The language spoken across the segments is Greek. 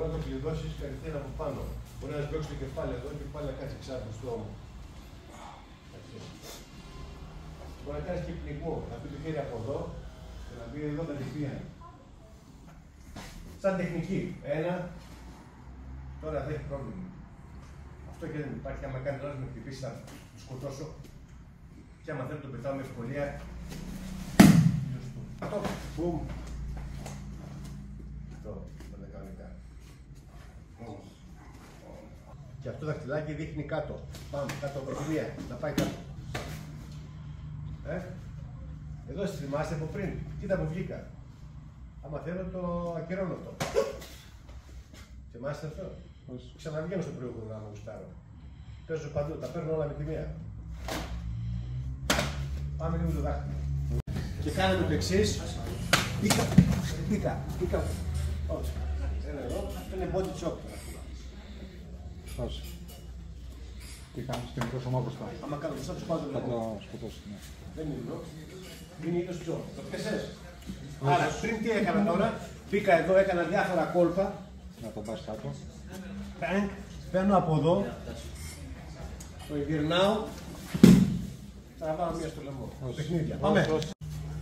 Μπορεί να το κλειδώσεις κατευθείαν από πάνω. Μπορεί να σμπρώξεις το κεφάλι εδώ και πάλι να κάτσει εξάρτητο στο ώμο. Μπορεί να κάνεις και πνιγμό, να πει το χέρι από εδώ και να πει εδώ κατευθείαν. Σαν τεχνική. Ένα, τώρα δεν έχει πρόβλημα. Αυτό και δεν υπάρχει. Άμα κάνει λάθος με χτυπήσει, θα το σκοτώσω. Και άμα θέλω το πετάω με ευκολία. Αυτό. Μπουμ. Αυτό. Δεν είναι κανονικά. Και αυτό το δαχτυλάκι δείχνει κάτω. Πάμε κάτω από τη μία. Να πάει κάτω. Εδώ θυμάστε από πριν. Κοίτα που βγήκα. Άμα θέλω το ακυρώνω αυτό. Θυμάστε αυτό. Ξαναβγαίνω στο προηγούμενο άμα γουστάρω. Παίζω παντού, τα παίρνω όλα με τη μία. Πάμε λίγο το δάχτυλο. Και κάνουμε το εξής. Πήκα. Όχι. Ένα εδώ, αυτό είναι body chop. Όχι. Τι κάνεις και μικρό σώμα μπροστά. Άμα κάνω μπροστά, τους πάω το θα το σκοτώσεις. Ναι. Δεν είναι εδώ. Είναι είδος chop. Το πιάσες. Άρα πριν τι έκανα τώρα, μπήκα εδώ, έκανα διάφορα κόλπα. Να το πας κάτω. Παίρνω από εδώ, το γυρνάω, τραβάω μία στο λαιμό. Παιχνίδια. Πάμε.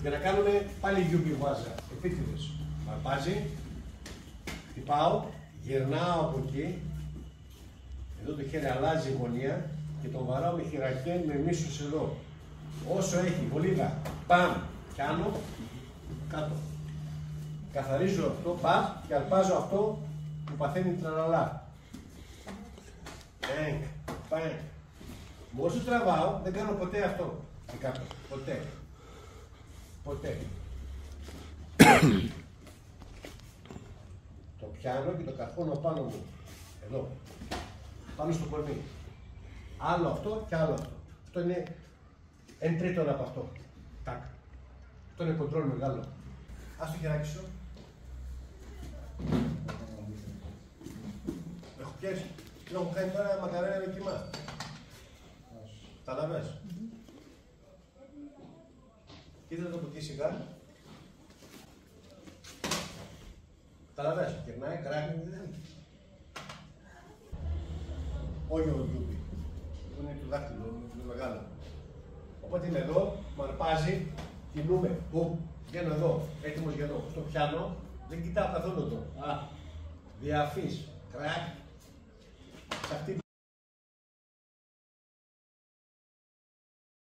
Για να κάνουμε πάλι γιούμπι βάζα, επίτηδες. Αρπάζει, χτυπάω, γυρνάω από εκεί, εδώ το χέρι αλλάζει η γωνία και τον βαράω με χειρακέν με μίσους εδώ. Όσο έχει βολίδα, παμ, κάνω, κάτω. Καθαρίζω αυτό, παμ και αρπάζω αυτό που παθαίνει τραλαλά. Πάνε. Μόλις το τραβάω, δεν κάνω ποτέ αυτό. Και κάτω. Ποτέ. Το πιάνω και το καρφώνω πάνω μου. Εδώ. Πάνω στο κορμί. Άλλο αυτό και άλλο αυτό. Αυτό είναι 1/3 από αυτό. Τάκ. Αυτό είναι κοντρόλ μεγάλο. Ας το χεράκι σου. Έχω πιέσει. Τι έχω κάνει τώρα μακαρένα με κιμά. Καταλαβες. Κοίτα το κουτί σιγά. Καταλαβες. Κερνάει, κράκι, όχι ο γιούμπι. Είναι το δάχτυλο, είναι μεγάλο. Οπότε είναι εδώ, μ' αρπάζει, κινούμε. Βγαίνω εδώ, έτοιμος για εδώ. Στο πιάνω, δεν κοιτάω καθόλου εδώ. Διαφύς, κράκ. Σε αυτή